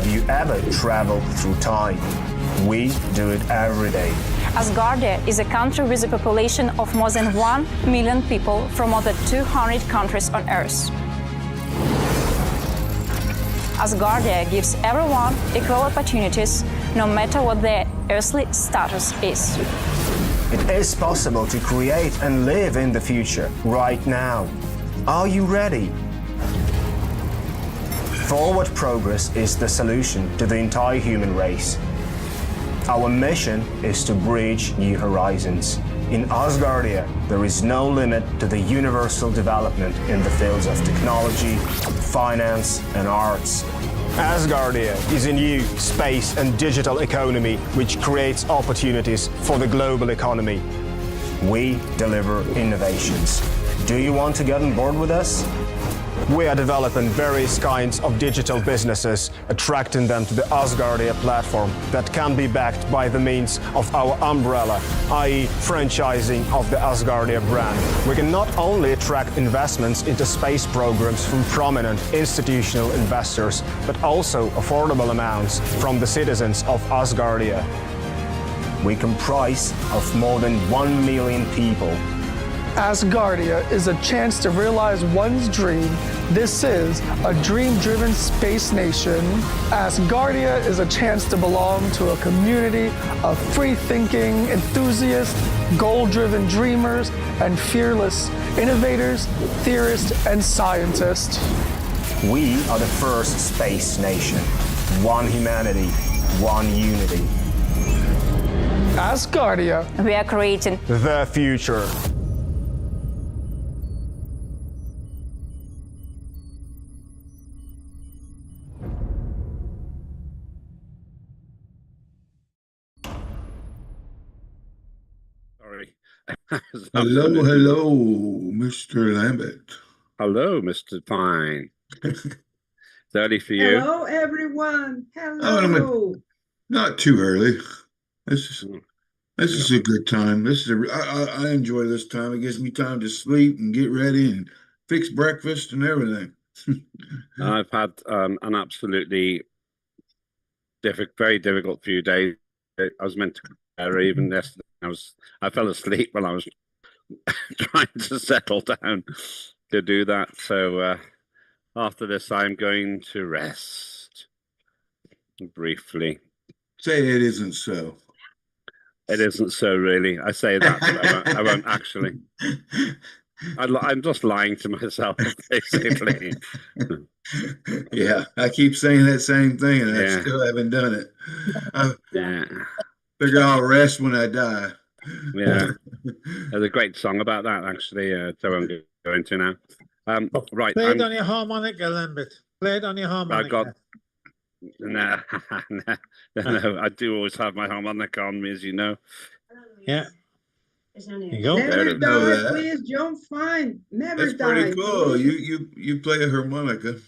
Have you ever traveled through time? We do it every day. Asgardia is a country with a population of more than 1 million people from more than 200 countries on Earth. Asgardia gives everyone equal opportunities, no matter what their earthly status is. It is possible to create and live in the future right now. Are you ready? Forward progress is the solution to the entire human race. Our mission is to bridge new horizons. In Asgardia, there is no limit to the universal development in the fields of technology, finance, and arts. Asgardia is a new space and digital economy which creates opportunities for the global economy. We deliver innovations. Do you want to get on board with us? We are developing various kinds of digital businesses, attracting them to the Asgardia platform that can be backed by the means of our umbrella, i.e. franchising of the Asgardia brand. We can not only attract investments into space programs from prominent institutional investors, but also affordable amounts from the citizens of Asgardia. We comprise of more than 1 million people. Asgardia is a chance to realize one's dream. This is a dream-driven space nation. Asgardia is a chance to belong to a community of free-thinking enthusiasts, goal-driven dreamers, and fearless innovators, theorists, and scientists. We are the first space nation. One humanity, one unity. Asgardia. We are creating the future. Sorry. Hello, Mr. Lambert. Hello, Mr. Fine. It's early for you. Hello, everyone. Hello. Not too early. This is a good time. I enjoy this time. It gives me time to sleep and get ready and fix breakfast and everything. I've had an absolutely very difficult few days. I was meant to go even yesterday. I fell asleep while I was trying to settle down to do that. So after this, I'm going to rest briefly. Say it isn't so. It isn't so, really. I say that, but I won't actually. I'm just lying to myself, basically. Yeah, I keep saying that same thing, and I still haven't done it. Yeah. Figure I'll rest when I die. Yeah. There's a great song about that, actually, so I won't go into now. Right. Play it on your harmonica, Lambert. Play it on your harmonica. No, I do always have my harmonica on me, as you know. Yeah. There you go. Never die, please, John Fine. Never That's die. pretty cool. You play a harmonica.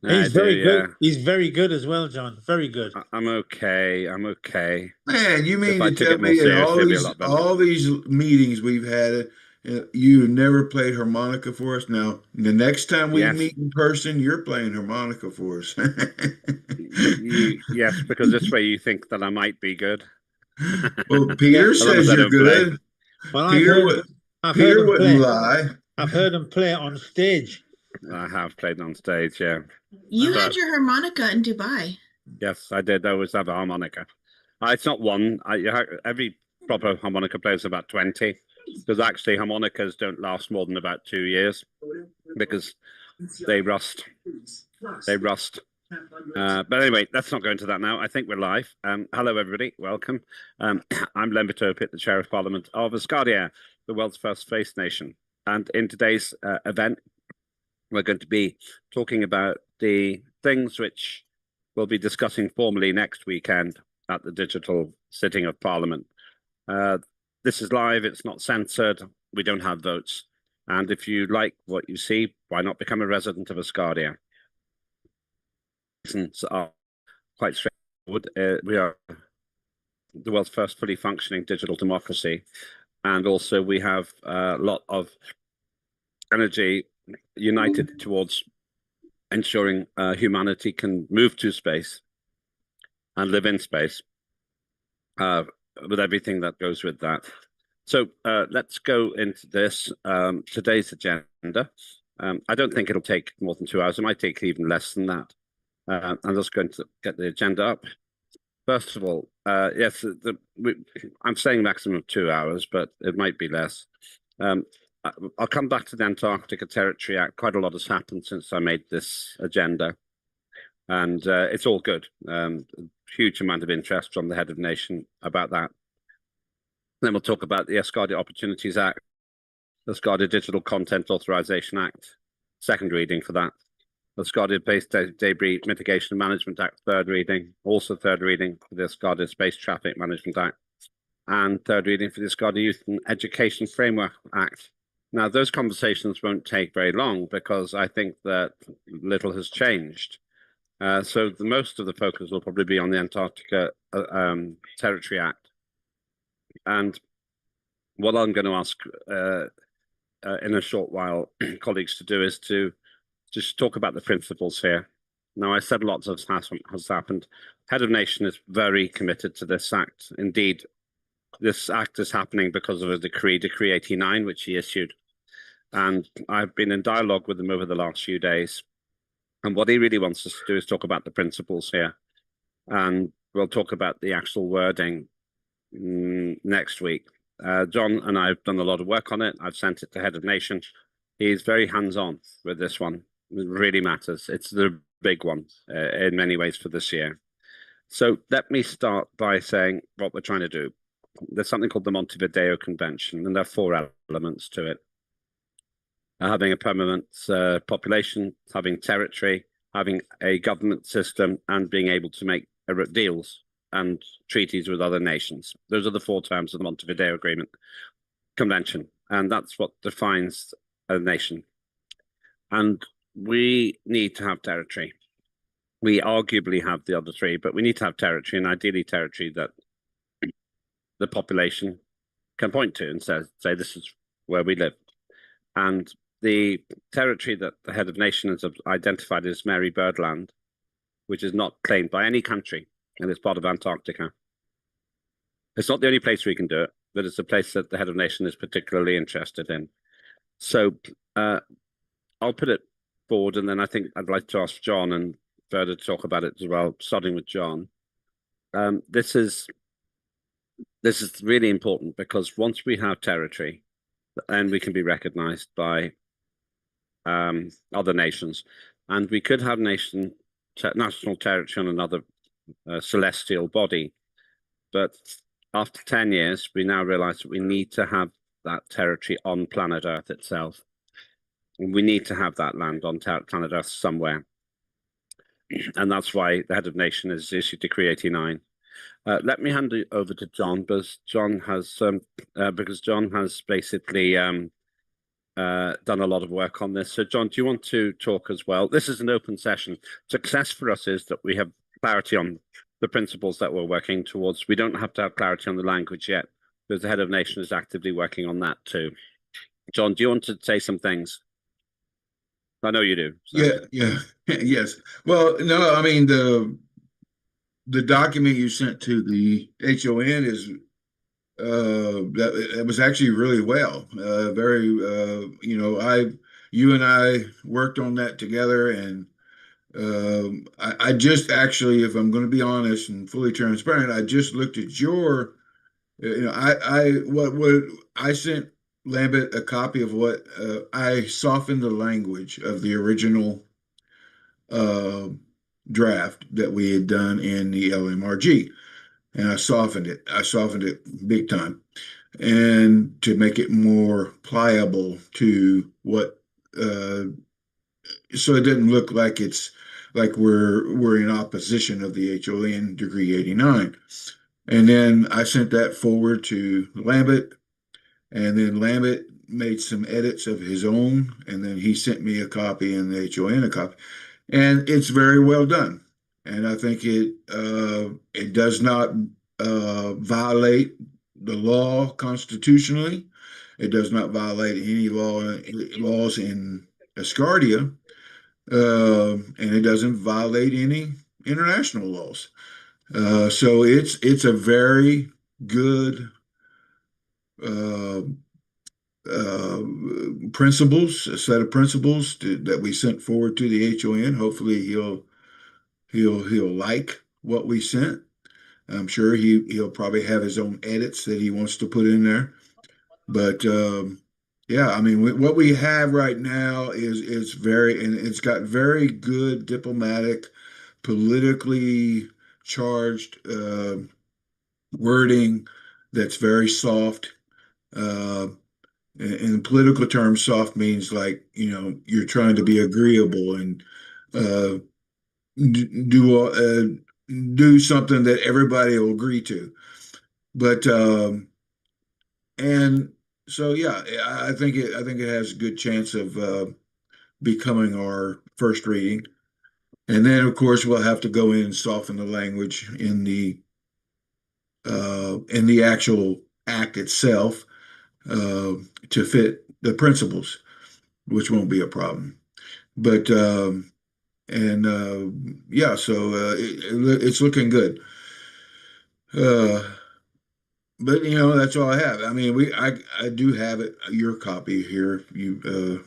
He's very good. He's very good as well, John. Very good. I'm okay. Man, you mean to tell me in all these meetings we've had, you never played harmonica for us? Now, the next time we meet in person, you're playing harmonica for us. Yes, because this way you think that I might be good. Well, Peter says you're good. Well, Peter wouldn't lie. I've heard him play on stage. I have played on stage, yeah. You had your harmonica in Dubai. Yes, I did. I always have a harmonica. It's not one. Every proper harmonica player is about 20. Because actually harmonicas don't last more than about 2 years because they rust. But anyway, let's not go into that now. I think we're live. Hello, everybody. Welcome. I'm Lambert Opit, the Chair of Parliament of Asgardia, the world's first space nation. And in today's event, we're going to be talking about the things which we'll be discussing formally next weekend at the digital sitting of Parliament. This is live. It's not censored. We don't have votes. And if you like what you see, why not become a resident of Asgardia? Reasons are quite straightforward. We are the world's first fully functioning digital democracy. And also we have a lot of energy united towards ensuring humanity can move to space and live in space with everything that goes with that. So let's go into this, today's agenda. I don't think it'll take more than 2 hours. It might take even less than that. I'm just going to get the agenda up. First of all, yes, I'm saying maximum of 2 hours, but it might be less. I'll come back to the Antarctica Territory Act. Quite a lot has happened since I made this agenda, and it's all good. Huge amount of interest from the head of nation about that. Then we'll talk about the Asgardia Opportunities Act, the Asgardia Digital Content Authorization Act, second reading for that. The Asgardia Space Debris Mitigation and Management Act, third reading. Also third reading for the Asgardia Space Traffic Management Act. And third reading for the Asgardia Youth and Education Framework Act. Now, those conversations won't take very long because I think that little has changed. So most of the focus will probably be on the Antarctica Territory Act. And what I'm going to ask in a short while colleagues to do is to just talk about the principles here. Now, I said lots has happened. Head of Nation is very committed to this act. Indeed, this act is happening because of a decree 89, which he issued. And I've been in dialogue with him over the last few days. And what he really wants us to do is talk about the principles here. And we'll talk about the actual wording next week. John and I have done a lot of work on it. I've sent it to Head of Nation. He's very hands-on with this one. It really matters. It's the big one in many ways for this year. So let me start by saying what we're trying to do. There's something called the Montevideo Convention, and there are 4 elements to it. Having a permanent population, having territory, having a government system, and being able to make deals and treaties with other nations. Those are the 4 terms of the Montevideo Agreement Convention, and that's what defines a nation. And we need to have territory. We arguably have the other 3, but we need to have territory, and ideally territory that the population can point to and say this is where we live. And the territory that the head of nation has identified as Mary Birdland, which is not claimed by any country, and it's part of Antarctica. It's not the only place we can do it, but it's a place that the head of nation is particularly interested in. So I'll put it forward, and then I think I'd like to ask John and further to talk about it as well, starting with John. This is really important because once we have territory, then we can be recognized by other nations, and we could have national territory on another celestial body. But after 10 years, we now realize that we need to have that territory on planet Earth itself. And we need to have that land on planet Earth somewhere. And that's why the head of nation has issued Decree 89. Let me hand it over to John, because John has basically done a lot of work on this. So, John, do you want to talk as well? This is an open session. Success for us is that we have clarity on the principles that we're working towards. We don't have to have clarity on the language yet, because the head of nation is actively working on that too. John, do you want to say some things? I know you do. So. Yeah, yes. Well, no, I mean, the document you sent to the HON is that was actually really well. Very, you and I worked on that together, and I just actually, if I'm going to be honest and fully transparent, I just looked at your, I sent Lambert a copy of what I softened the language of the original draft that we had done in the LMRG, and I softened it. I softened it big time, and to make it more pliable to what, so it doesn't look like it's like we're in opposition of the HON Decree 89. And then I sent that forward to Lambert, and then Lambert made some edits of his own, and then he sent me a copy and the HON a copy. And it's very well done. And I think it does not violate the law constitutionally. It does not violate any laws in Asgardia. and it doesn't violate any international laws. So it's a very good uh, principles, a set of principles that we sent forward to the HON. Hopefully he'll like what we sent. I'm sure he'll probably have his own edits that he wants to put in there. But yeah, I mean, what we have right now is very, and it's got very good diplomatic, politically charged wording that's very soft. Uh, in political terms, soft means like, you're trying to be agreeable and uh, do something that everybody will agree to. But and so yeah, I think it has a good chance of becoming our first reading. And then of course we'll have to go in and soften the language in the actual act itself to fit the principles, which won't be a problem. But and yeah, so it's looking good. But that's all I have. I mean, I do have it, your copy here. Yeah.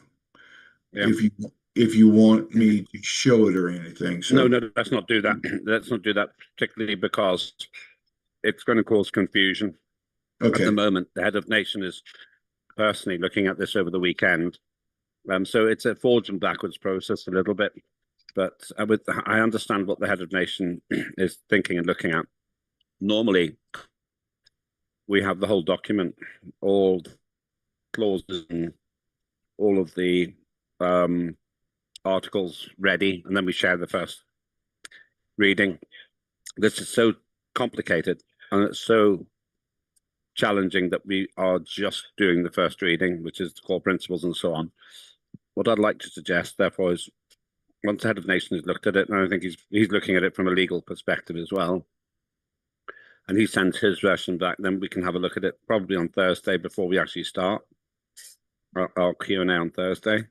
If you want me to show it or anything. So no, let's not do that. Let's not do that, particularly because it's going to cause confusion. Okay. At the moment, the head of nation is personally looking at this over the weekend. So it's a forwards and backwards process a little bit. But I understand what the head of nation is thinking and looking at. Normally, we have the whole document, all the clauses and all of the articles ready, and then we share the first reading. This is so complicated and it's so challenging that we are just doing the first reading, which is the core principles and so on. What I'd like to suggest, therefore, is once the head of nation has looked at it, and I think he's looking at it from a legal perspective as well, and he sends his version back, then we can have a look at it probably on Thursday before we actually start our Q&A on Thursday.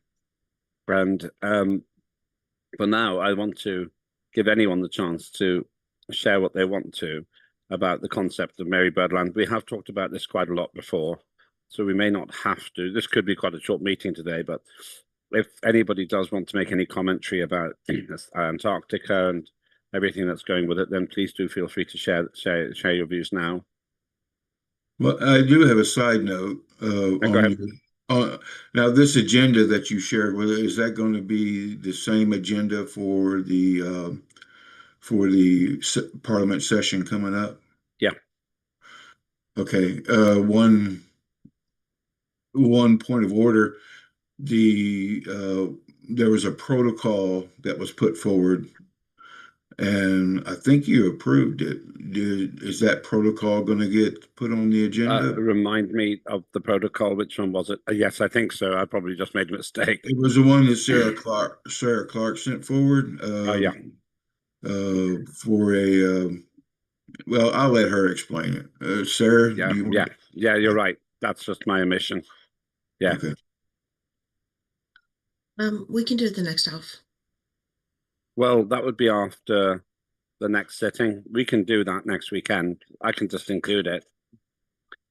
And for now, I want to give anyone the chance to share what they want to about the concept of Merry Birdland. We have talked about this quite a lot before, so we may not have to. This could be quite a short meeting today, but if anybody does want to make any commentary about Antarctica and everything that's going with it, then please do feel free to share your views now. Well, I do have a side note. Go ahead. Now, this agenda that you shared with, is that going to be the same agenda for the Parliament session coming up? Yeah. Okay. One point of order. There was a protocol that was put forward, and I think you approved it. Is that protocol going to get put on the agenda? Remind me of the protocol. Which one was it? Yes, I think so. I probably just made a mistake. It was the one that Sarah Clark sent forward. Yeah. For a well, I'll let her explain it. Sarah, yeah, you're right. That's just my omission. Yeah. Okay. We can do it the next half. Well, that would be after the next sitting. We can do that next weekend. I can just include it.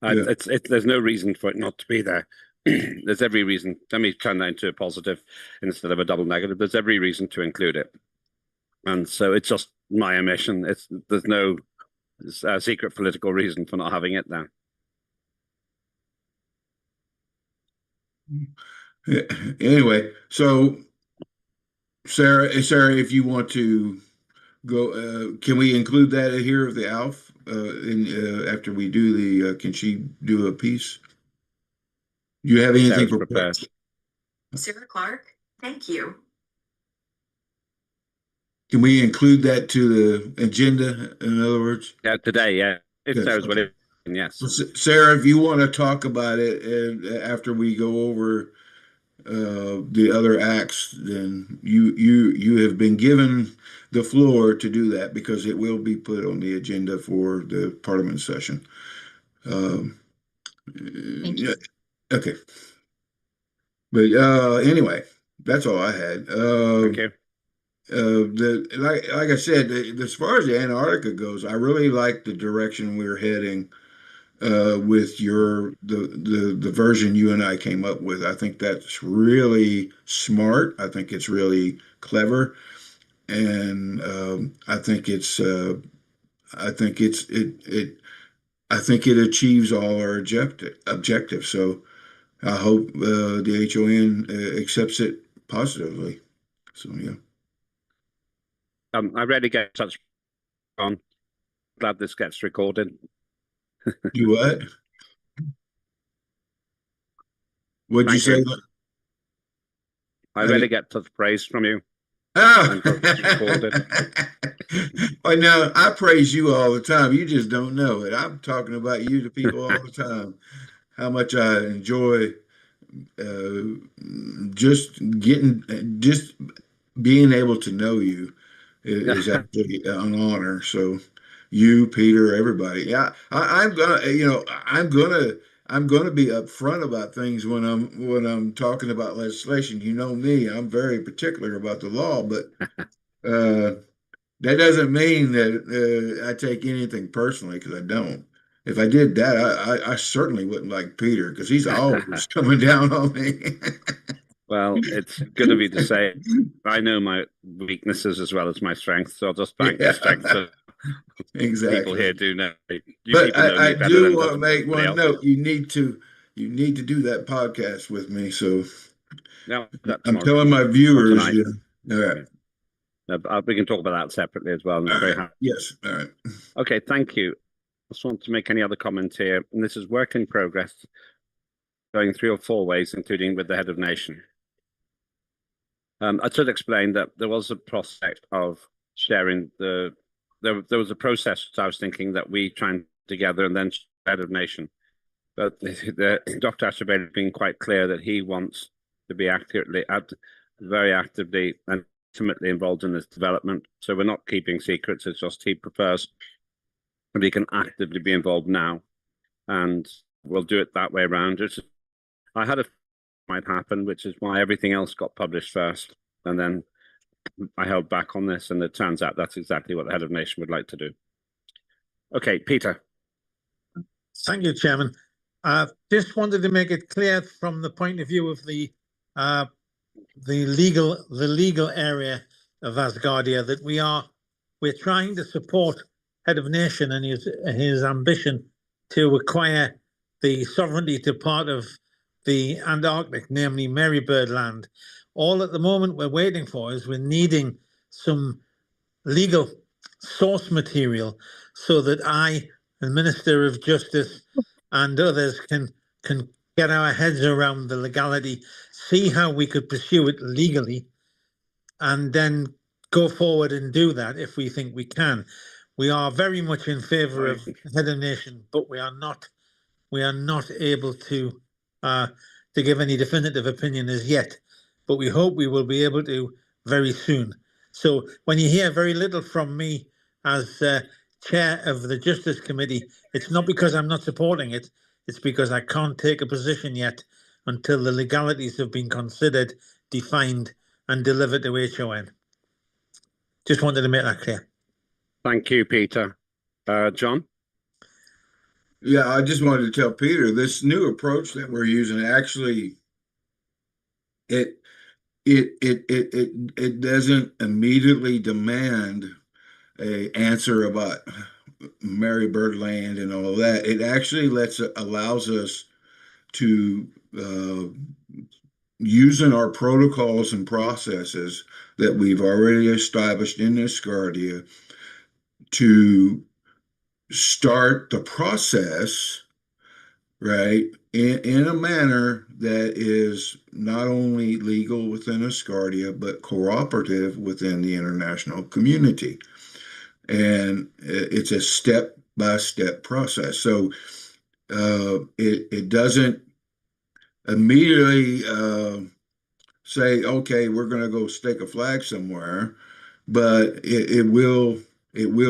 There's no reason for it not to be there. There's every reason. Let me turn that into a positive instead of a double negative. There's every reason to include it. And so it's just my omission. There's no secret political reason for not having it there. Anyway, so Sarah, if you want to go, can we include that here of the ALF after we do can she do a piece? Do you have anything prepared? Sarah Clark, thank you. Can we include that to the agenda, in other words? Yeah, today, yeah. If Sarah's willing, yes. Well, Sarah, if you want to talk about it after we go over the other acts, then you have been given the floor to do that because it will be put on the agenda for the Parliament session. Thank you. Okay. But anyway, That's all I had. Thank you. Like I said, as far as the Antarctica goes, I really like the direction we're heading with the version you and I came up with. I think that's really smart. I think it's really clever, and I think it achieves all our objectives. So I hope the HON accepts it positively. So yeah. I rarely get such on. Glad this gets recorded. Do what? What'd you say? I rarely get such praise from you. Oh. Well, now I praise you all the time. You just don't know it. I'm talking about you to people all the time. How much I enjoy just being able to know you is actually an honor. So you, Peter, everybody. Yeah, I'm gonna, I'm gonna be upfront about things when I'm talking about legislation. You know me, I'm very particular about the law, but that doesn't mean that I take anything personally, because I don't. If I did that, I certainly wouldn't like Peter, because he's always coming down on me. Well, it's good of you to say. I know my weaknesses as well as my strengths, so I'll just bank the strengths of exactly. People here do know. But I do want to make one note. You need to do that podcast with me. So no, I'm telling my viewers. All right. We can talk about that separately as well. Yes. All right. Okay. Thank you. I just want to make any other comment here, and this is work in progress, going 3 or 4 ways, including with the head of nation. I should explain that there was a prospect of sharing there was a process I was thinking that we try together and then head of nation. But Dr. Asherbain has been quite clear that he wants to be very actively and intimately involved in this development. So we're not keeping secrets. It's just he prefers that he can actively be involved now, and we'll do it that way around. I had a might happen, which is why everything else got published first, and then I held back on this, and it turns out that's exactly what the head of nation would like to do. Okay, Peter. Thank you, Chairman. Just wanted to make it clear from the point of view of the legal area of Asgardia that we're trying to support head of nation and his ambition to acquire the sovereignty to part of the Antarctic, namely Marybird Land. All at the moment we're waiting for is we're needing some legal source material so that I, the Minister of Justice, and others can get our heads around the legality, see how we could pursue it legally, and then go forward and do that if we think we can. We are very much in favor of head of nation, but we are not able to give any definitive opinion as yet, but we hope we will be able to very soon. So when you hear very little from me as chair of the Justice Committee, it's not because I'm not supporting it, it's because I can't take a position yet until the legalities have been considered, defined, and delivered to HON. Just wanted to make that clear. Thank you, Peter. John? Yeah, I just wanted to tell Peter this new approach that we're using actually it doesn't immediately demand an answer about Marybird Land and all of that. It actually allows us to using our protocols and processes that we've already established in Asgardia to start the process, right, in a manner that is not only legal within Asgardia, but cooperative within the international community. And it's a step-by-step process. So it doesn't immediately say, okay, we're going to go stake a flag somewhere, but it will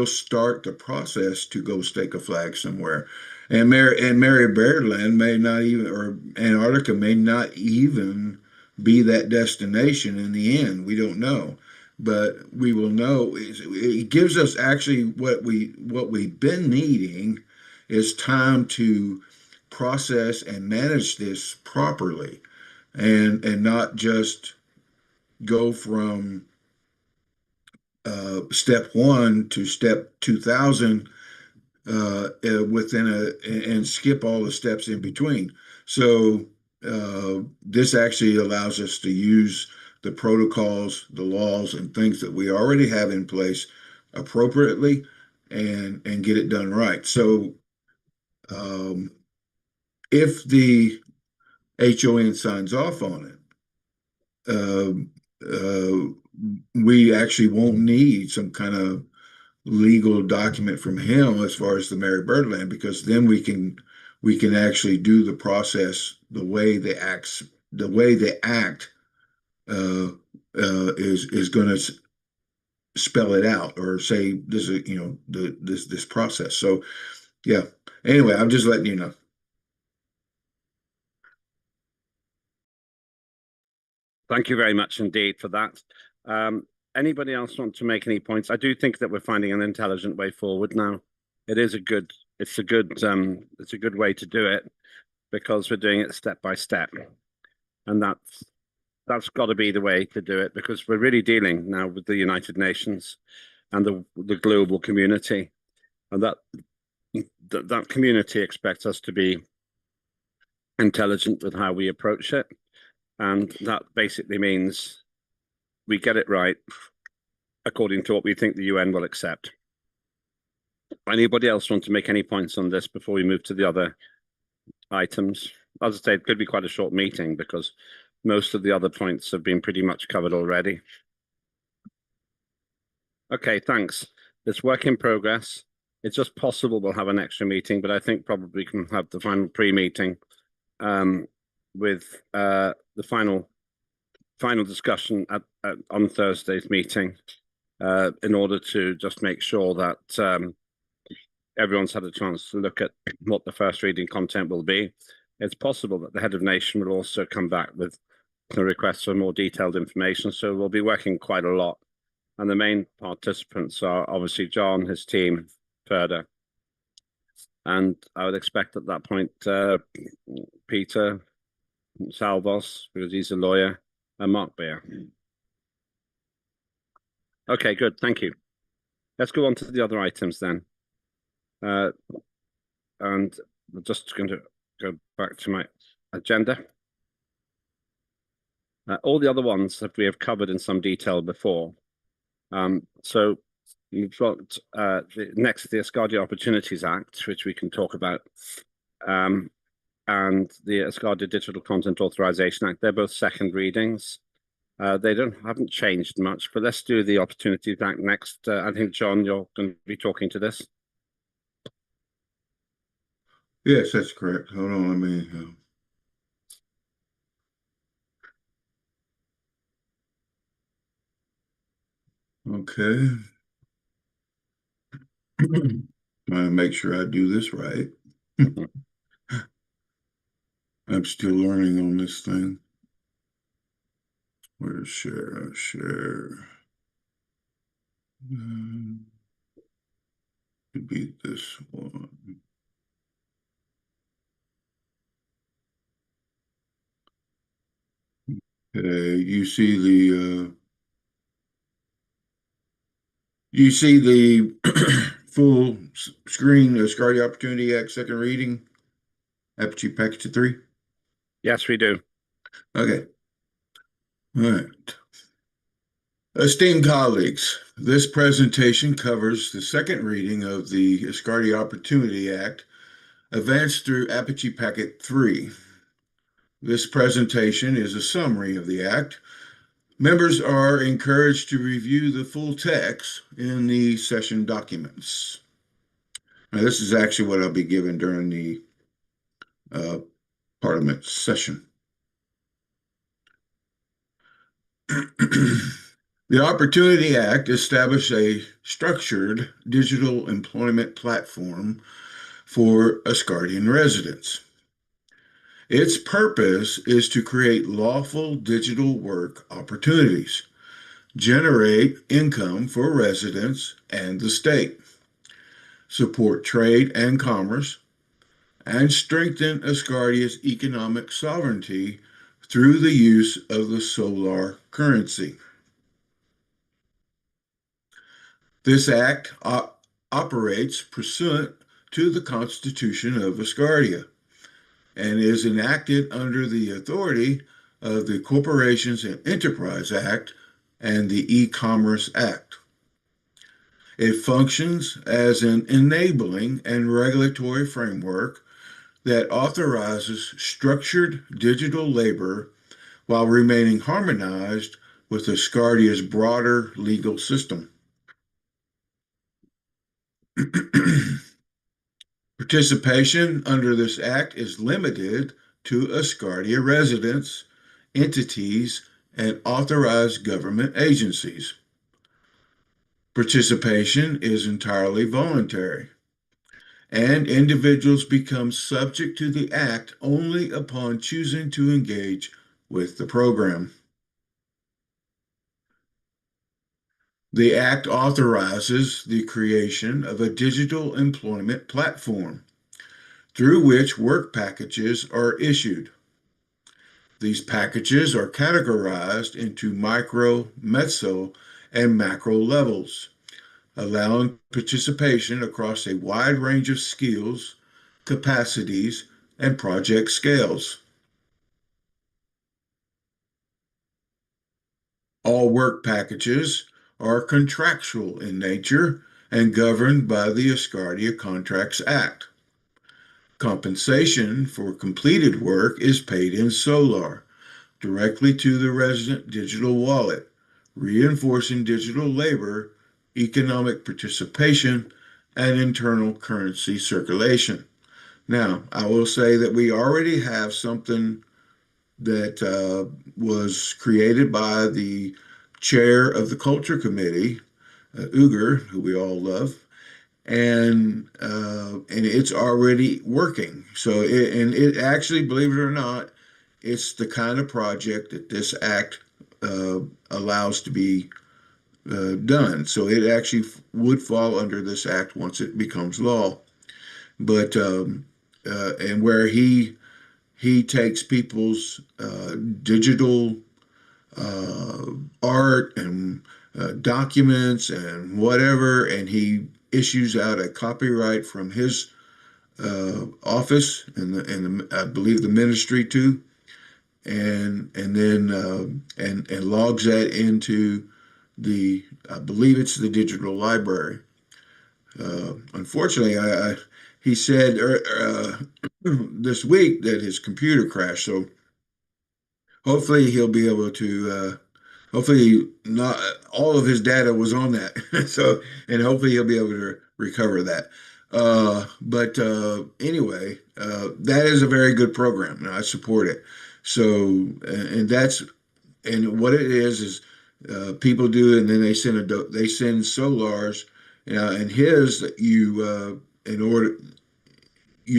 start the process to go stake a flag somewhere. And Marybird Land may not even, or Antarctica may not even be that destination in the end. We don't know, but we will know. It gives us actually what we've been needing is time to process and manage this properly, and not just go from step one to step 2000 and skip all the steps in between. So this actually allows us to use the protocols, the laws, and things that we already have in place appropriately and get it done right. So if the HON signs off on it, we actually won't need some kind of legal document from him as far as the Mary Birdland, because then we can actually do the process the way they act is going to spell it out or say this is this process. So yeah. Anyway, I'm just letting you know. Thank you very much indeed for that. Anybody else want to make any points? I do think that we're finding an intelligent way forward now. It's a good way to do it because we're doing it step by step, and that's got to be the way to do it because we're really dealing now with the United Nations and the global community, and that community expects us to be intelligent with how we approach it, and that basically means we get it right according to what we think the UN will accept. Anybody else want to make any points on this before we move to the other items? As I say, it could be quite a short meeting because most of the other points have been pretty much covered already. Okay, thanks. It's work in progress. It's just possible we'll have an extra meeting, but I think probably we can have the final pre-meeting with the final discussion on Thursday's meeting in order to just make sure that everyone's had a chance to look at what the first reading content will be. It's possible that the head of nation will also come back with a request for more detailed information. So we'll be working quite a lot. And the main participants are obviously John, his team, further. And I would expect at that point, Peter Salvos, because he's a lawyer, and Mark Beer. Okay, good. Thank you. Let's go on to the other items then. And we're just going to go back to my agenda. All the other ones that we have covered in some detail before. So you've got next the Asgardia Opportunities Act, which we can talk about, and the Asgardia Digital Content Authorization Act. They're both second readings. They haven't changed much, but let's do the Opportunities Act next. I think, John, you're going to be talking to this. Yes, that's correct. Hold on, let me. Okay. Trying to make sure I do this right. I'm still learning on this thing. Where's share? Could be this one. Okay, you see the full screen Asgardia Opportunity Act second reading, Apogee Package 3? Yes, we do. Okay. All right. Esteemed colleagues, this presentation covers the second reading of the Asgardia Opportunity Act, advanced through Apogee Packet 3. This presentation is a summary of the Act. Members are encouraged to review the full text in the session documents. Now, this is actually what I'll be given during the Parliament session. The Opportunity Act established a structured digital employment platform for Asgardian residents. Its purpose is to create lawful digital work opportunities, generate income for residents and the state, support trade and commerce, and strengthen Asgardia's economic sovereignty through the use of the solar currency. This act operates pursuant to the Constitution of Asgardia and is enacted under the authority of the Corporations and Enterprise Act and the E-Commerce Act. It functions as an enabling and regulatory framework that authorizes structured digital labor while remaining harmonized with Asgardia's broader legal system. Participation under this act is limited to Asgardia residents, entities, and authorized government agencies. Participation is entirely voluntary, and individuals become subject to the act only upon choosing to engage with the program. The act authorizes the creation of a digital employment platform through which work packages are issued. These packages are categorized into micro, meso, and macro levels, allowing participation across a wide range of skills, capacities, and project scales. All work packages are contractual in nature and governed by the Asgardia Contracts Act. Compensation for completed work is paid in Solar, directly to the resident digital wallet, reinforcing digital labor, economic participation, and internal currency circulation. Now, I will say that we already have something that was created by the chair of the Culture Committee, Uger, who we all love, and it's already working. So, it actually, believe it or not, it's the kind of project that this act allows to be done. So it actually would fall under this act once it becomes law. But and where he takes people's digital art and documents and whatever, and he issues out a copyright from his office and I believe the ministry too, and then and logs that into the, I believe it's the digital library. Unfortunately, he said this week that his computer crashed, so hopefully he'll be able to. Hopefully, not all of his data was on that, so and hopefully he'll be able to recover that. But anyway, that is a very good program, and I support it. So, and what it is people do, and then they send solars, and his you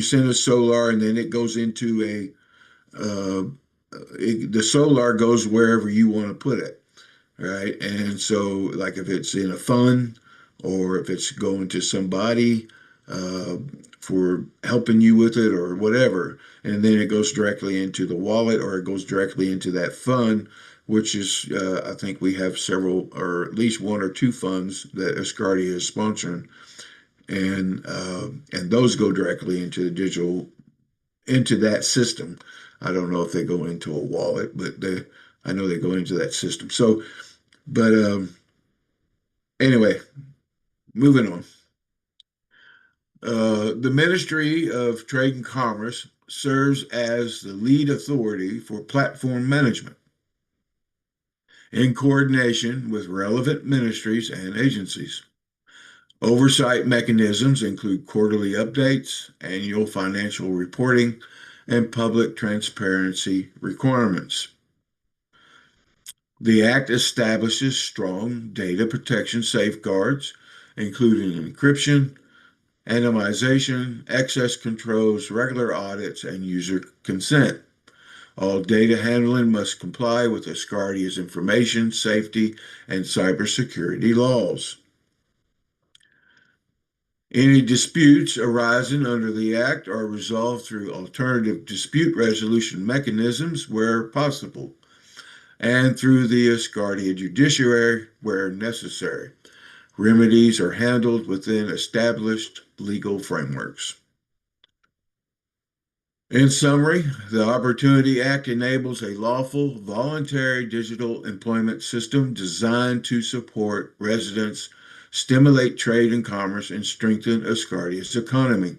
send a solar, and then it goes into the solar goes wherever you want to put it, right? And so, like if it's in a fund or if it's going to somebody for helping you with it or whatever, and then it goes directly into the wallet or it goes directly into that fund, which is, I think we have several, or at least one or two funds that Asgardia is sponsoring, and those go directly into the digital, into that system. I don't know if they go into a wallet, but I know they go into that system. So, but anyway, moving on. The Ministry of Trade and Commerce serves as the lead authority for platform management in coordination with relevant ministries and agencies. Oversight mechanisms include quarterly updates, annual financial reporting, and public transparency requirements. The Act establishes strong data protection safeguards, including encryption, anonymization, access controls, regular audits, and user consent. All data handling must comply with Asgardia's information, safety, and cybersecurity laws. Any disputes arising under the Act are resolved through alternative dispute resolution mechanisms where possible, and through the Asgardia judiciary where necessary. Remedies are handled within established legal frameworks. In summary, the Opportunity Act enables a lawful, voluntary digital employment system designed to support residents, stimulate trade and commerce, and strengthen Asgardia's economy.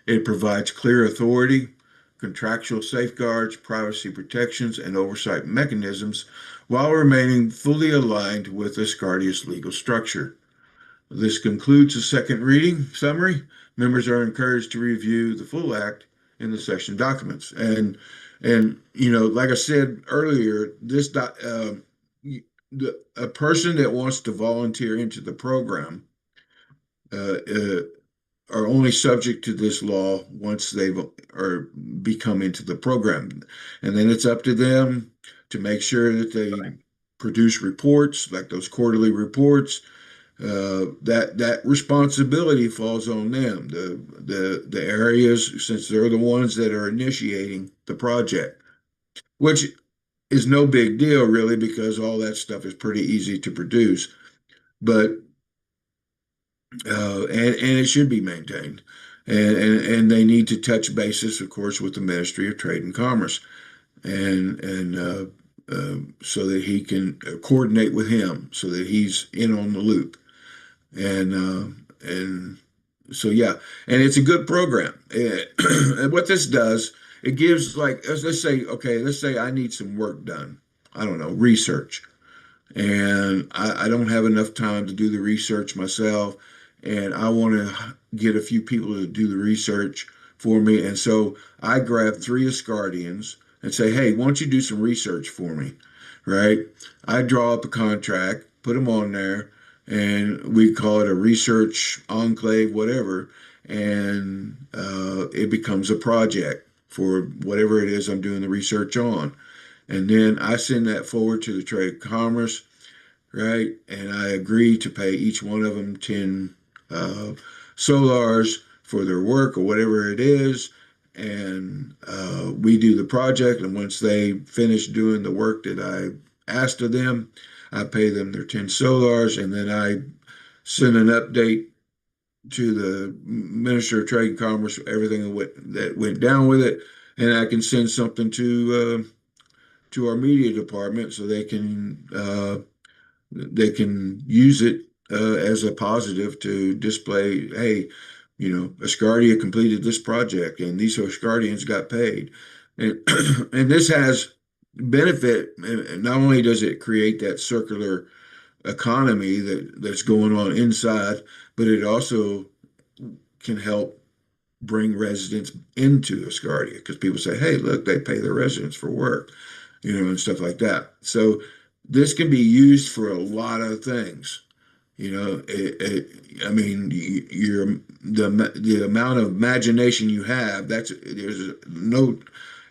It provides clear authority, contractual safeguards, privacy protections, and oversight mechanisms while remaining fully aligned with Asgardia's legal structure. This concludes the second reading summary. Members are encouraged to review the full act in the session documents. And you know, like I said earlier, this a person that wants to volunteer into the program are only subject to this law once they've or become into the program, and then it's up to them to make sure that they produce reports like those quarterly reports. That responsibility falls on them. The areas, since they're the ones that are initiating the project, which is no big deal really, because all that stuff is pretty easy to produce, but and it should be maintained, and they need to touch bases, of course, with the Ministry of Trade and Commerce, and so that he can coordinate with him, so that he's in on the loop. And so yeah, and it's a good program. And what this does, it gives, like, let's say I need some work done. I don't know, research, and I don't have enough time to do the research myself, and I want to get a few people to do the research for me. And so I grab 3 Asgardians and say, hey, why don't you do some research for me, right? I draw up a contract, put them on there, and we call it a research enclave, whatever, and it becomes a project for whatever it is I'm doing the research on. And then I send that forward to the Trade and Commerce, right? And I agree to pay each one of them 10 solars for their work or whatever it is. And we do the project, and once they finish doing the work that I asked of them, I pay them their 10 solars, and then I send an update to the Minister of Trade and Commerce, everything that went down with it, and I can send something to our media department so they can use it as a positive to display, hey, you know, Asgardia completed this project, and these Asgardians got paid, and and this has benefit. Not only does it create that circular economy that's going on inside, but it also can help bring residents into Asgardia, because people say, hey, look, they pay their residents for work, you know, and stuff like that. So this can be used for a lot of things. You know, I mean, the amount of imagination you have, there's no,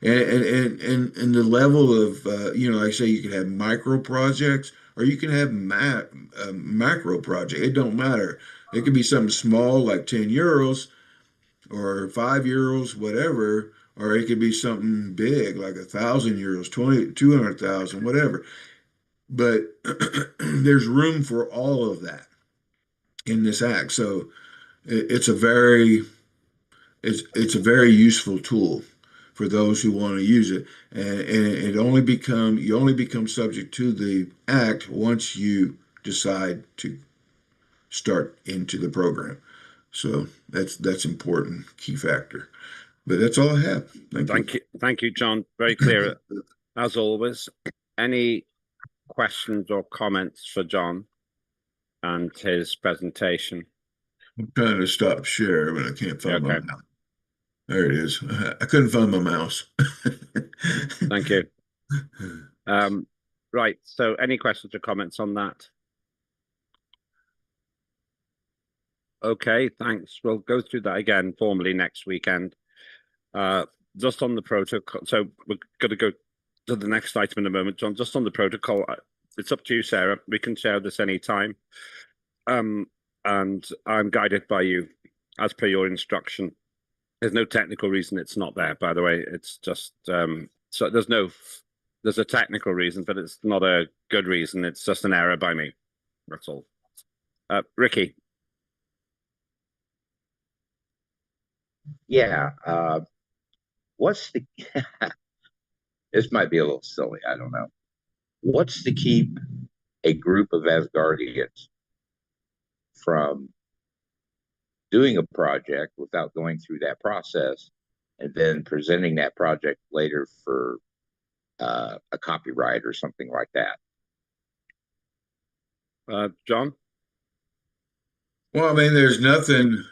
and the level of, you know, like I say, you can have micro projects or you can have macro project. It don't matter. It could be something small like 10 euros or 5 euros, whatever, or it could be something big like 1,000 euros, 200,000, whatever. But there's room for all of that in this act. So it's a very useful tool for those who want to use it. And you only become subject to the act once you decide to start into the program. So that's important, key factor. But that's all I have. Thank you, John. Very clear as always. Any questions or comments for John and his presentation? I'm trying to stop share, but I can't find my mouse. There it is. I couldn't find my mouse. Thank you. Right. So any questions or comments on that? Okay, thanks. We'll go through that again formally next weekend. Just on the protocol, so we're going to go to the next item in a moment, John. Just on the protocol, it's up to you, Sarah. We can share this anytime. And I'm guided by you as per your instruction. There's no technical reason it's not there, by the way. It's just so there's a technical reason, but it's not a good reason. It's just an error by me. That's all. Ricky. Yeah. What's the this might be a little silly, I don't know. What's to keep a group of Asgardians from doing a project without going through that process and then presenting that project later for a copyright or something like that? John? Well, I mean, there's nothing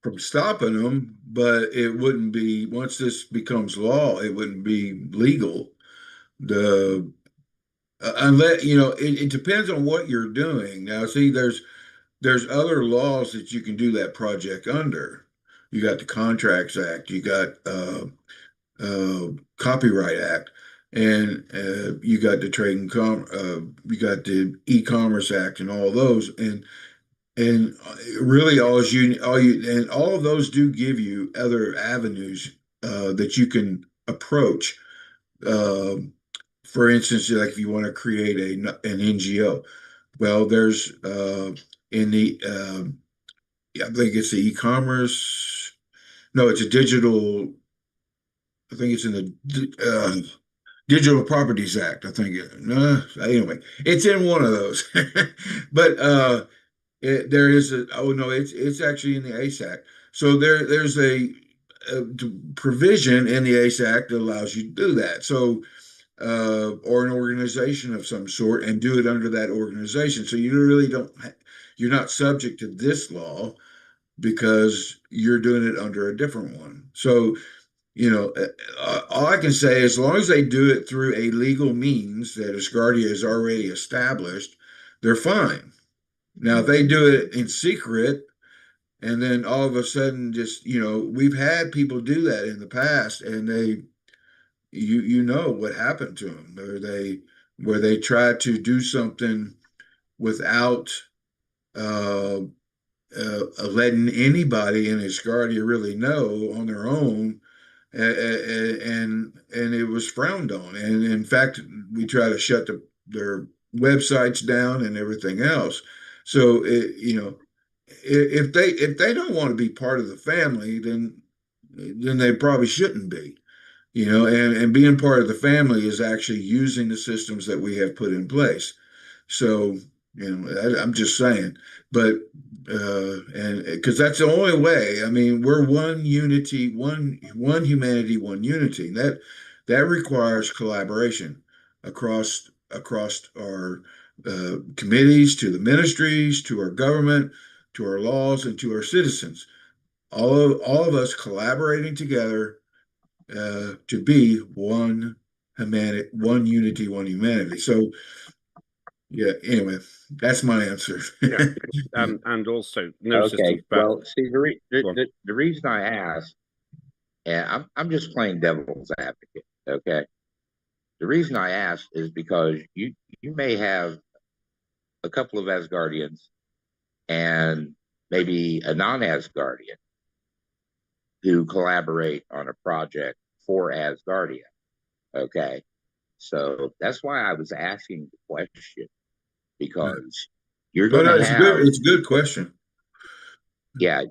from stopping them, but it wouldn't be, once this becomes law, it wouldn't be legal. Unless, it depends on what you're doing. Now, see, there's other laws that you can do that project under. You got the Contracts Act, you got Copyright Act, and you got the you got the E-commerce Act, and all those, and really all of those do give you other avenues that you can approach. For instance, like if you want to create an NGO, well, there's in the I think it's the e-commerce. No, it's a digital. I think it's in the Digital Properties Act. I think. Anyway, it's in one of those. But there is it's actually in the ACE Act. So there's a provision in the ACE Act that allows you to do that. So. Or an organization of some sort, and do it under that organization. So you really you're not subject to this law because you're doing it under a different one. So, all I can say, as long as they do it through a legal means that Asgardia has already established, they're fine. Now, if they do it in secret, and then all of a sudden just, we've had people do that in the past, and you know what happened to them, where they tried to do something without letting anybody in Asgardia really know on their own, and it was frowned on. And in fact, we try to shut their websites down and everything else. So if they don't want to be part of the family, then they probably shouldn't be. And being part of the family is actually using the systems that we have put in place. So, I'm just saying, but, and because that's the only way. I mean, we're one unity, one humanity, one unity. That requires collaboration across our committees, to the ministries, to our government, to our laws, and to our citizens. All of us collaborating together to be one humanity, one unity, one humanity. So, yeah. Anyway, that's my answer. Yeah. And also, okay. Well, see, the reason I asked, and I'm just playing devil's advocate. Okay. The reason I asked is because you may have a couple of Asgardians and maybe a non-Asgardian who collaborate on a project for Asgardia. Okay. So that's why I was asking the question, because you're going to have... It's a good question. Yeah.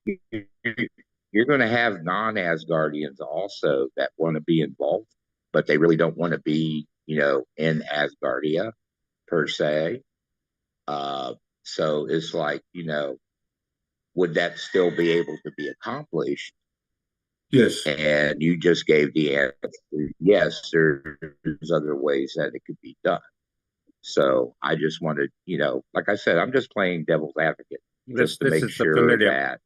You're going to have non-Asgardians also that want to be involved, but they really don't want to be, in Asgardia per se. So it's like, would that still be able to be accomplished? Yes. And you just gave the answer, yes, there's other ways that it could be done. So I just wanted, like I said, I'm just playing devil's advocate, just to make sure that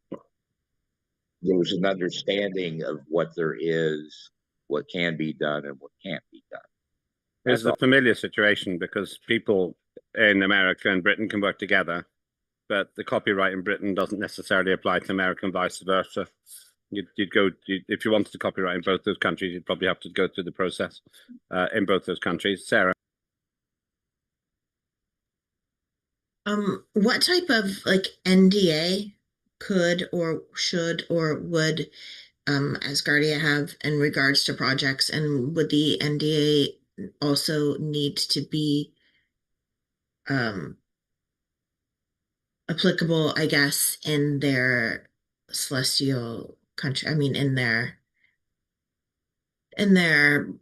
there's an understanding of what there is, what can be done, and what can't be done. It's a familiar situation because people in America and Britain can work together, but the copyright in Britain doesn't necessarily apply to America and vice versa. If you wanted to copyright in both those countries, you'd probably have to go through the process in both those countries. Sarah? What type of like NDA could or should or would Asgardia have in regards to projects, and would the NDA also need to be applicable, I guess, in their celestial country? I mean, in their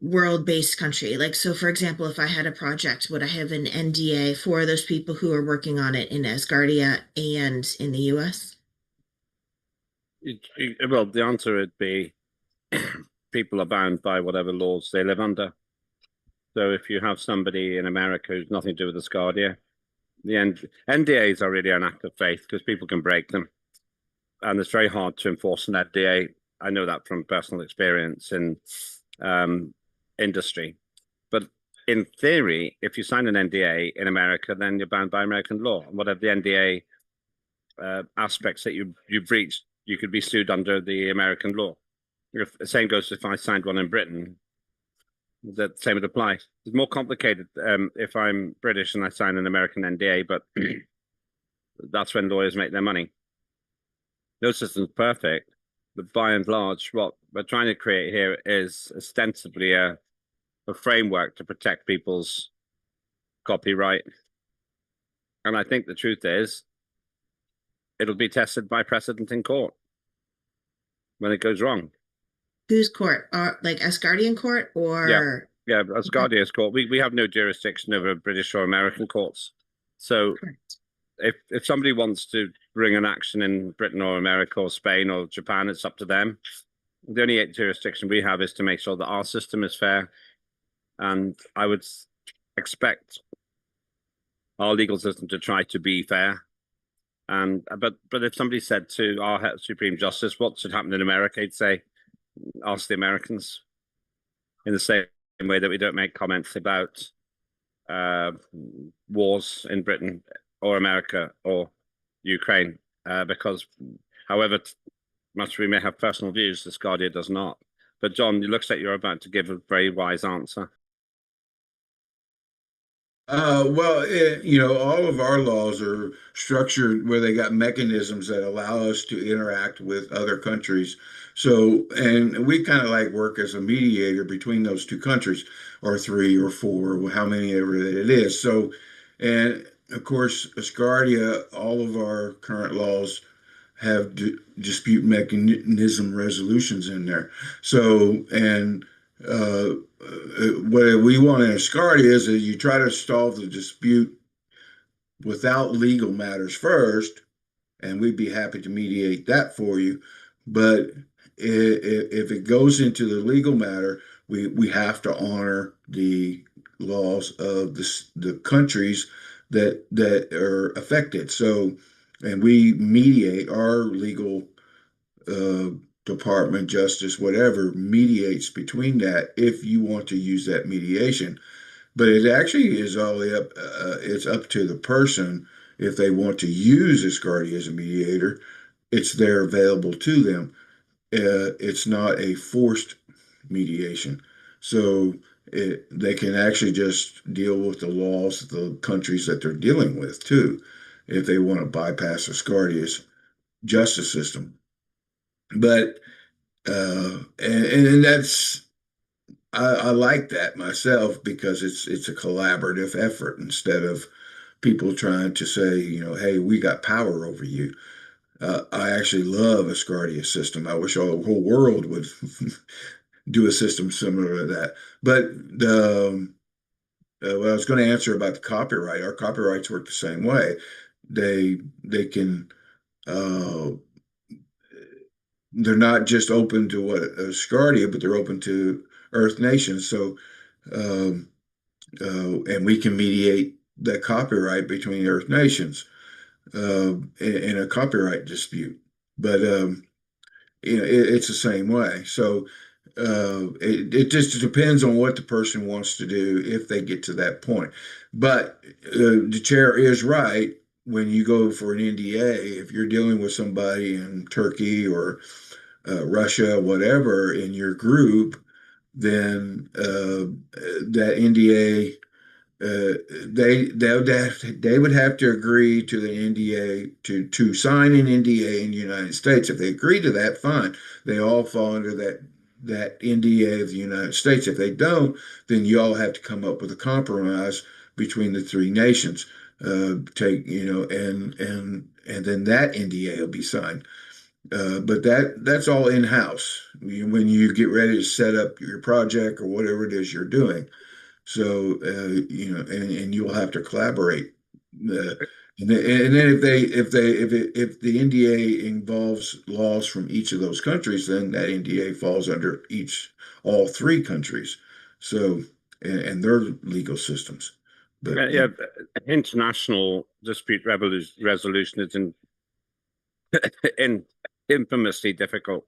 world-based country. Like, so for example, if I had a project, would I have an NDA for those people who are working on it in Asgardia and in the US? Well, the answer would be people are bound by whatever laws they live under. So if you have somebody in America who's nothing to do with Asgardia, the NDAs are really an act of faith because people can break them. And it's very hard to enforce an NDA. I know that from personal experience in industry. But in theory, if you sign an NDA in America, then you're bound by American law. And whatever the NDA aspects that you breached, you could be sued under the American law. The same goes if I signed one in Britain. The same would apply. It's more complicated if I'm British and I sign an American NDA, but that's when lawyers make their money. No system's perfect, but by and large, what we're trying to create here is ostensibly a framework to protect people's copyright. And I think the truth is, it'll be tested by precedent in court when it goes wrong. Whose court? Like Asgardian court or? Yeah, Asgardia's court. We have no jurisdiction over British or American courts. So if somebody wants to bring an action in Britain or America or Spain or Japan, it's up to them. The only jurisdiction we have is to make sure that our system is fair. And I would expect our legal system to try to be fair. And but if somebody said to our Supreme Justice, what should happen in America, he'd say, ask the Americans, in the same way that we don't make comments about wars in Britain or America or Ukraine, because however much we may have personal views, Asgardia does not. But John, it looks like you're about to give a very wise answer. Well, all of our laws are structured where they got mechanisms that allow us to interact with other countries. So, and we kind of like work as a mediator between those two countries, or three or four, how many ever it is. So, and of course, Asgardia, all of our current laws have dispute mechanism resolutions in there. So, and what we want in Asgardia is that you try to solve the dispute without legal matters first, and we'd be happy to mediate that for you. But if it goes into the legal matter, we have to honor the laws of the countries that are affected. So, and we mediate, our legal department, justice, whatever, mediates between that if you want to use that mediation. But it actually is all up, it's up to the person if they want to use Asgardia as a mediator. It's there available to them. It's not a forced mediation. So they can actually just deal with the laws of the countries that they're dealing with too, if they want to bypass Asgardia's justice system. But and that's I like that myself because it's a collaborative effort instead of people trying to say, hey, we got power over you. I actually love Asgardia's system. I wish all the whole world would do a system similar to that. But what I was going to answer about the copyright, our copyrights work the same way. They can they're not just open to what Asgardia, but they're open to Earth nations. So, and we can mediate that copyright between Earth nations in a copyright dispute. But it's the same way. So it just depends on what the person wants to do if they get to that point. But the chair is right. when you go for an NDA, if you're dealing with somebody in Turkey or Russia, whatever, in your group, then that NDA, they would have to agree to the NDA to sign an NDA in the United States. If they agree to that, fine. They all fall under that NDA of the United States. If they don't, then you all have to come up with a compromise between the three nations. And then that NDA will be signed. But that's all in house when you get ready to set up your project or whatever it is you're doing. So and you'll have to collaborate. And then if the NDA involves laws from each of those countries, then that NDA falls under all three countries. So and their legal systems. But international dispute resolution is infamously difficult.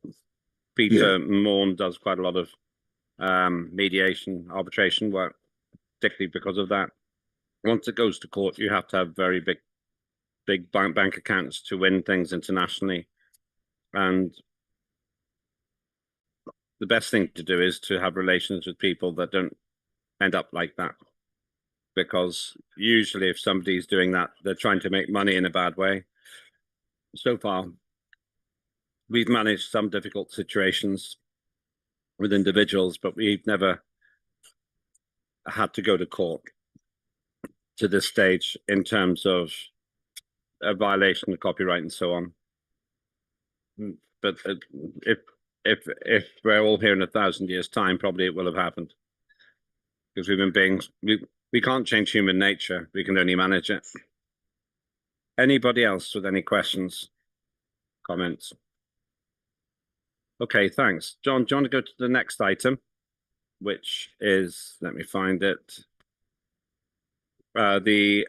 Peter Morn does quite a lot of mediation, arbitration work, particularly because of that. Once it goes to court, you have to have very big bank accounts to win things internationally. And the best thing to do is to have relations with people that don't end up like that. Because usually if somebody's doing that, they're trying to make money in a bad way. So far, we've managed some difficult situations with individuals, but we've never had to go to court to this stage in terms of a violation of copyright and so on. But if we're all here in 1,000 years' time, probably it will have happened, because human beings, we can't change human nature. We can only manage it. Anybody else with any questions, comments? Okay, thanks. John, do you want to go to the next item, which is, let me find it, the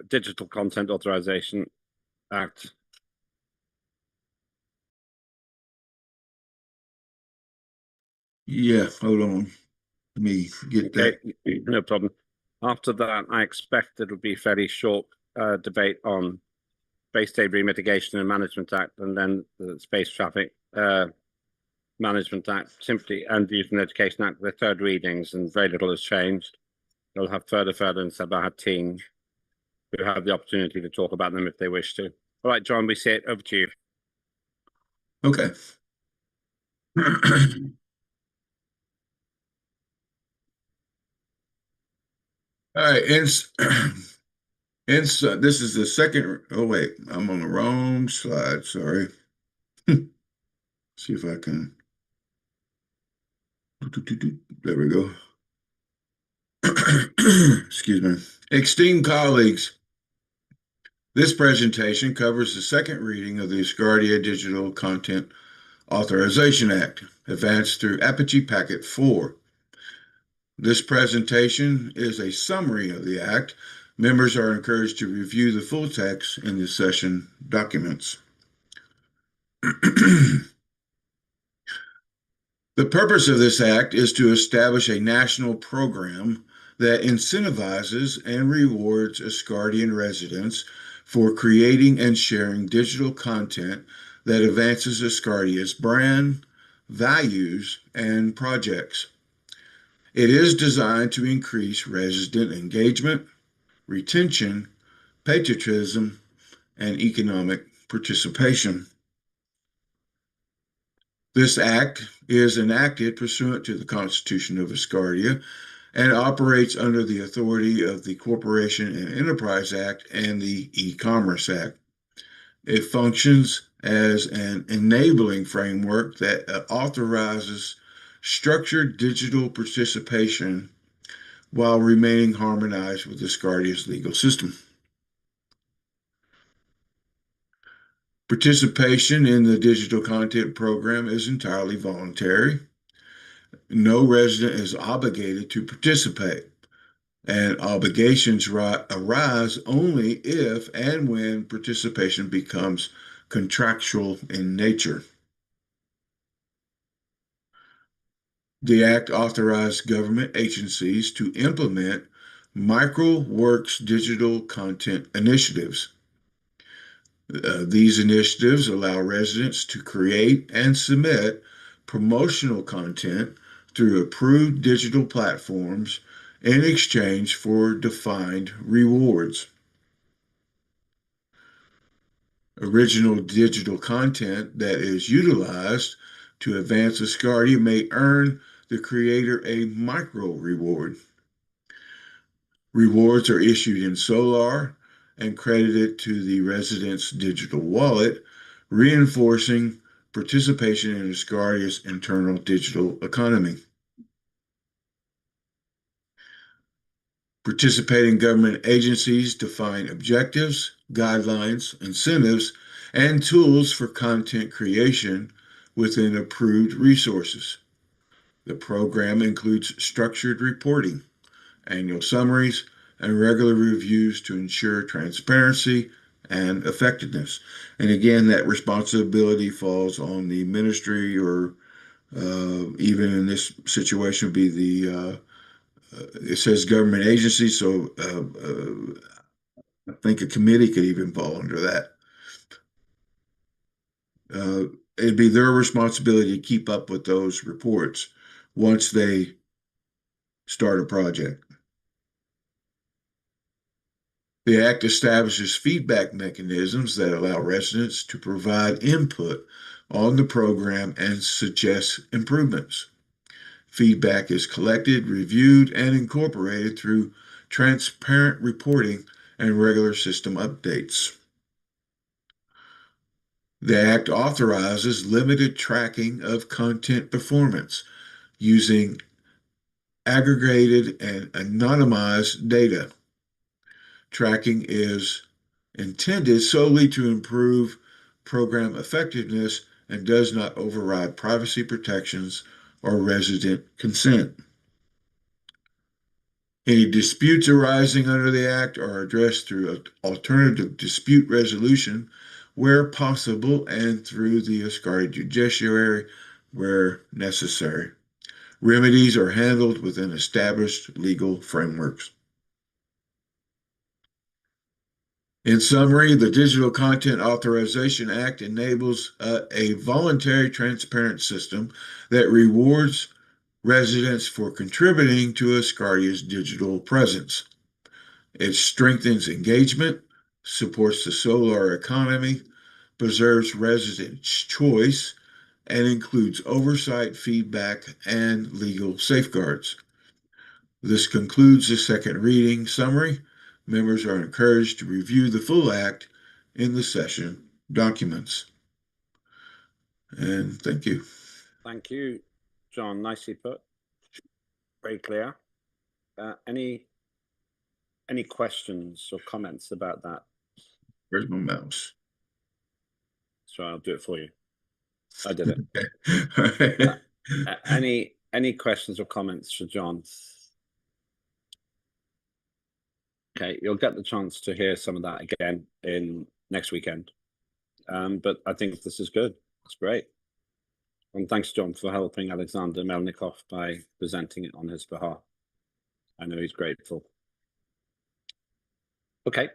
Digital Content Authorization Act. Yeah, hold on. Let me get that. No problem. After that, I expect it'll be a fairly short debate on Space Debris Mitigation and Management Act, and then the Space Traffic Management Act, simply, and the Youth and Education Act, the third readings, and very little has changed. They'll have further and Sabahat team who have the opportunity to talk about them if they wish to. All right, John, we see it. Over to you. Okay. All right, this is the second. Oh wait, I'm on the wrong slide. Sorry. See if I can. There we go. Excuse me. Esteemed colleagues, this presentation covers the second reading of the Asgardia Digital Content Authorization Act, advanced through Apogee Packet 4. This presentation is a summary of the Act. Members are encouraged to review the full text in the session documents. The purpose of this Act is to establish a national program that incentivizes and rewards Asgardian residents for creating and sharing digital content that advances Asgardia's brand, values, and projects. It is designed to increase resident engagement, retention, patriotism, and economic participation. This act is enacted pursuant to the Constitution of Asgardia and operates under the authority of the Corporation and Enterprise Act and the E-Commerce Act. It functions as an enabling framework that authorizes structured digital participation while remaining harmonized with Asgardia's legal system. Participation in the digital content program is entirely voluntary. No resident is obligated to participate, and obligations arise only if and when participation becomes contractual in nature. The Act authorized government agencies to implement MicroWorks digital content initiatives. These initiatives allow residents to create and submit promotional content through approved digital platforms in exchange for defined rewards. Original digital content that is utilized to advance Asgardia may earn the creator a micro reward. Rewards are issued in Solar and credited to the resident's digital wallet, reinforcing participation in Asgardia's internal digital economy. Participating government agencies define objectives, guidelines, incentives, and tools for content creation within approved resources. The program includes structured reporting, annual summaries, and regular reviews to ensure transparency and effectiveness. And again, that responsibility falls on the ministry, or even in this situation would be the it says government agency, so I think a committee could even fall under that. It'd be their responsibility to keep up with those reports once they start a project. The Act establishes feedback mechanisms that allow residents to provide input on the program and suggest improvements. Feedback is collected, reviewed, and incorporated through transparent reporting and regular system updates. The Act authorizes limited tracking of content performance using aggregated and anonymized data. Tracking is intended solely to improve program effectiveness and does not override privacy protections or resident consent. Any disputes arising under the Act are addressed through alternative dispute resolution where possible and through the Asgardia judiciary where necessary. Remedies are handled within established legal frameworks. In summary, the Digital Content Authorization Act enables a voluntary, transparent system that rewards residents for contributing to Asgardia's digital presence. It strengthens engagement, supports the solar economy, preserves residents' choice, and includes oversight, feedback, and legal safeguards. This concludes the second reading summary. Members are encouraged to review the full Act in the session documents. And thank you. Thank you, John. Nicely put. Very clear. Any questions or comments about that? Where's my mouse? So I'll do it for you. I did it. Okay. All right. Any questions or comments for John? Okay, you'll get the chance to hear some of that again in next weekend. But I think this is good. It's great. And thanks, John, for helping Alexander Melnikov by presenting it on his behalf. I know he's grateful. Okay,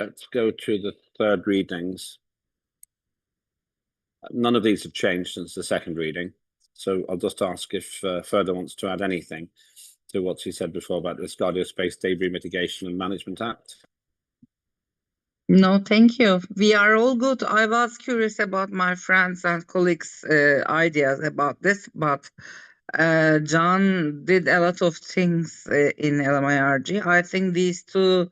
let's go to the third readings. None of these have changed since the second reading. So I'll just ask if Ferda wants to add anything to what she said before about the Asgardia Space Debris Mitigation and Management Act. No, thank you. We are all good. I was curious about my friends and colleagues' ideas about this, but John did a lot of things in LMIRG. I think these two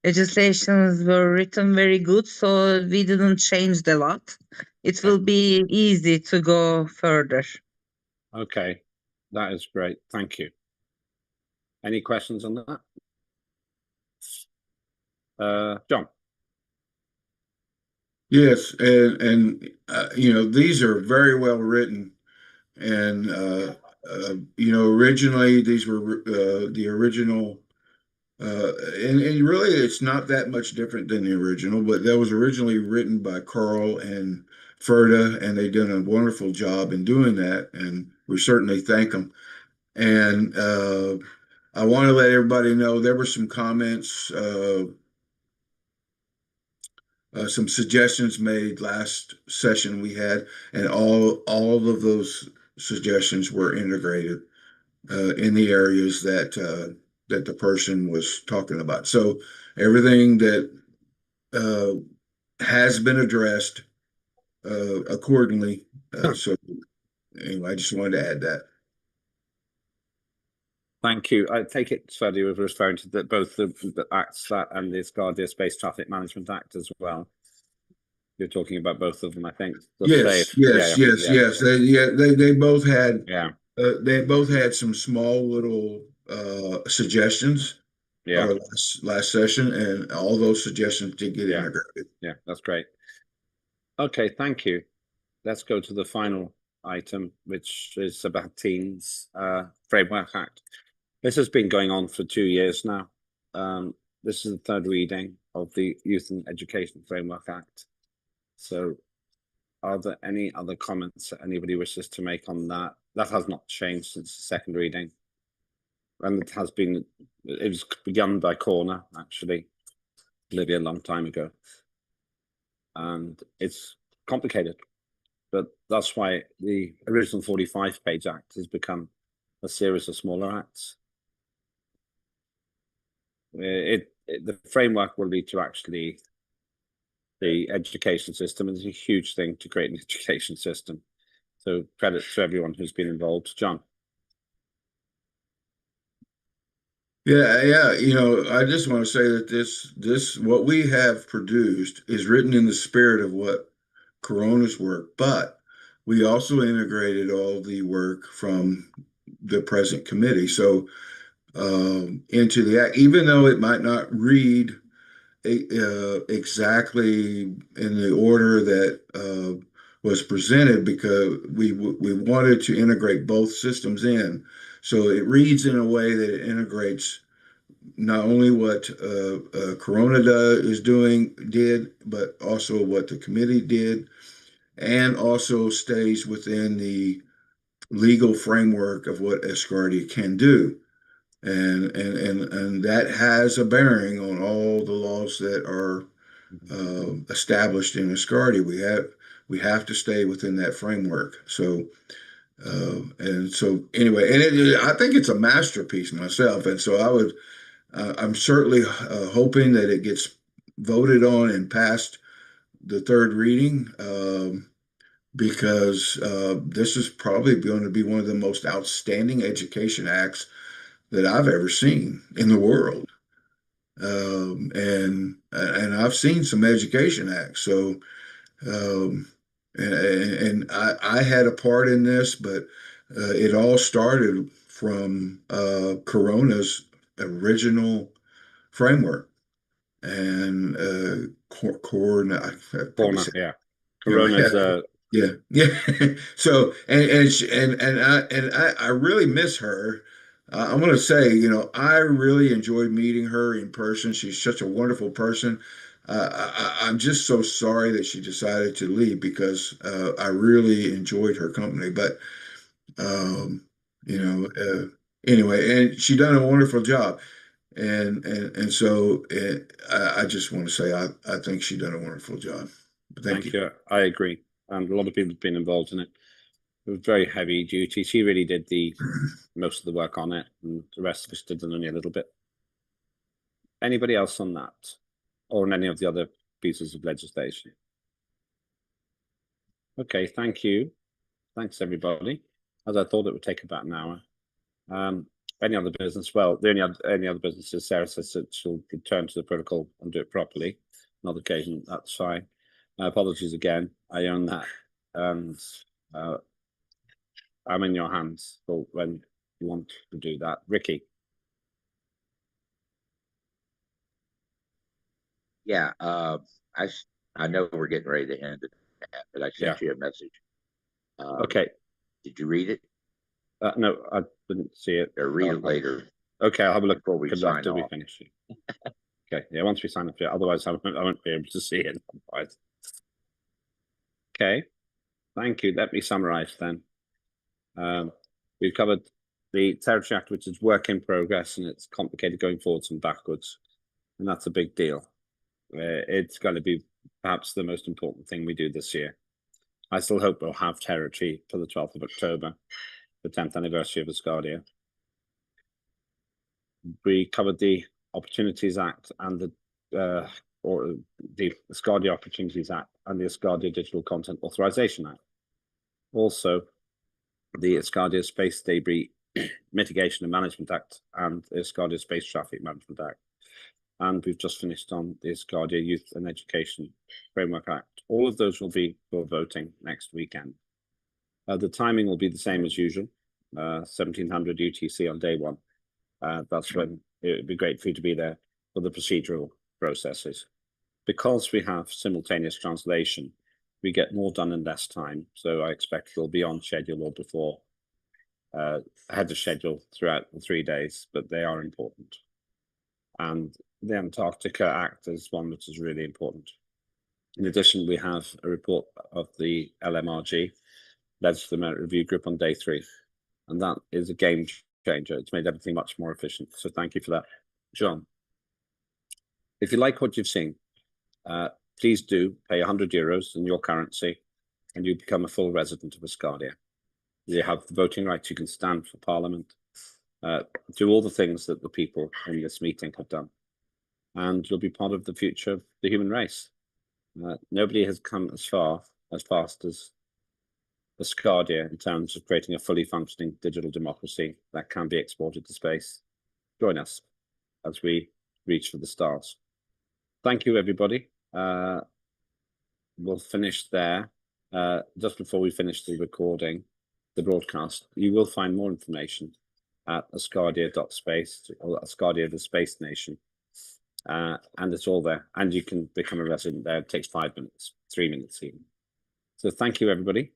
legislations were written very good, so we didn't change a lot. It will be easy to go further. Okay, that is great. Thank you. Any questions on that? John? Yes, and you know, these are very well written, and you know, originally these were the original, and really it's not that much different than the original, but that was originally written by Carl and Ferda, and they did a wonderful job in doing that, and we certainly thank them. And I want to let everybody know there were some comments, some suggestions made last session we had, and all of those suggestions were integrated in the areas that that the person was talking about. So everything that has been addressed accordingly. So anyway, I just wanted to add that. Thank you. I take it, Freddie, you were referring to both the acts and the Asgardia Space Traffic Management Act as well. You're talking about both of them, I think. Yes. They both had they both had some small little suggestions. Our last session, and all those suggestions did get integrated. Yeah, that's great. Okay, thank you. Let's go to the final item, which is about Teens Framework Act. This has been going on for 2 years now. This is the third reading of the Youth and Education Framework Act. So are there any other comments that anybody wishes to make on that? That has not changed since the second reading. And it was begun by Corner, actually, Olivia, a long time ago. And it's complicated, but that's why the original 45-page act has become a series of smaller acts. The framework will lead to actually the education system, and it's a huge thing to create an education system. So credit to everyone who's been involved. John. Yeah. You know, I just want to say that this what we have produced is written in the spirit of what Corona's work, but we also integrated all the work from the present committee. So into the act, even though it might not read exactly in the order that was presented, because we wanted to integrate both systems in. So it reads in a way that it integrates not only what Corona did, but also what the committee did, and also stays within the legal framework of what Asgardia can do. And that has a bearing on all the laws that are established in Asgardia. We have to stay within that framework. So and so anyway, and I think it's a masterpiece myself. And so I'm certainly hoping that it gets voted on and passed the third reading, because this is probably going to be one of the most outstanding education acts that I've ever seen in the world. And I've seen some education acts. So and I had a part in this, but it all started from Corona's original framework. And Corona's So I really miss her. I'm going to say, you know, I really enjoyed meeting her in person. She's such a wonderful person. I'm just so sorry that she decided to leave, because I really enjoyed her company. But you know, anyway, and she done a wonderful job. And so I just want to say I think she done a wonderful job. Thank you. I agree. And a lot of people have been involved in it. It was very heavy duty. She really did most of the work on it, and the rest of us did only a little bit. Anybody else on that, or on any of the other pieces of legislation? Okay, thank you. Thanks, everybody. As I thought, it would take about an hour. Any other business? Well, the only other business is Sarah says that she'll return to the protocol and do it properly. Another occasion, that's fine. Apologies again. I own that, and I'm in your hands for when you want to do that. Ricky. Yeah, I know we're getting ready to end it, but I sent you a message. Okay. Did you read it? No, I didn't see it. Or read it later. Okay, I'll have a look before we sign off. We finish it. Okay, yeah, once we sign up, otherwise I won't be able to see it. Okay, thank you. Let me summarize then. We've covered the Territory Act, which is work in progress, and it's complicated going forwards and backwards, and that's a big deal. It's going to be perhaps the most important thing we do this year. I still hope we'll have territory for the 12th of October, the 10th anniversary of Asgardia. We covered the Opportunities Act and the Asgardia Opportunities Act and the Asgardia Digital Content Authorization Act. Also, the Asgardia Space Debris Mitigation and Management Act and the Asgardia Space Traffic Management Act. And we've just finished on the Asgardia Youth and Education Framework Act. All of those will be for voting next weekend. The timing will be the same as usual, 1700 UTC on day one. That's when it would be great for you to be there for the procedural processes. Because we have simultaneous translation, we get more done in less time. So I expect it'll be on schedule or before, ahead of schedule throughout the 3 days, but they are important. And the Antarctica Act is one which is really important. In addition, we have a report of the LMRG, Legislative Merit Review Group, on day 3. And that is a game changer. It's made everything much more efficient. So thank you for that, John. If you like what you've seen, please do pay €100 in your currency and you become a full resident of Asgardia. You have the voting rights, you can stand for Parliament, do all the things that the people in this meeting have done. And you'll be part of the future of the human race. Nobody has come as fast as Asgardia in terms of creating a fully functioning digital democracy that can be exported to space. Join us as we reach for the stars. Thank you, everybody. We'll finish there. Just before we finish the recording, the broadcast, you will find more information at asgardia.space or Asgardia the Space Nation. And it's all there. And you can become a resident there. It takes 5 minutes, 3 minutes even. So thank you, everybody.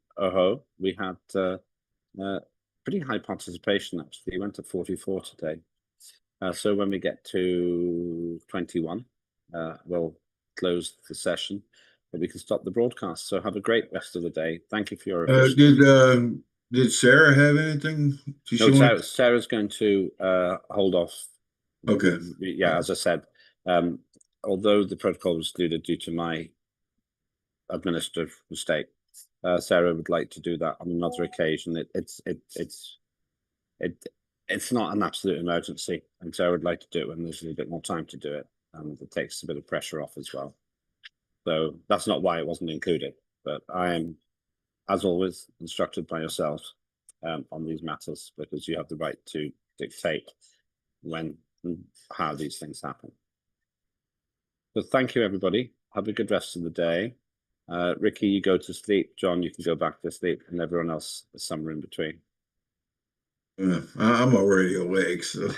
We had pretty high participation, actually. We went to 44 today. So when we get to 21, we'll close the session, but we can stop the broadcast. So have a great rest of the day. Thank you for your did Sarah have anything? No, Sarah's going to hold off. Okay. Yeah, as I said, although the protocol was excluded due to my administrative mistake, Sarah would like to do that on another occasion. It's not an absolute emergency, and Sarah would like to do it when there's a little bit more time to do it, and it takes a bit of pressure off as well. So that's not why it wasn't included, but I am, as always, instructed by yourselves on these matters, because you have the right to dictate when and how these things happen. So thank you, everybody. Have a good rest of the day. Ricky, you go to sleep. John, you can go back to sleep, and everyone else is somewhere in between. I'm already awake, so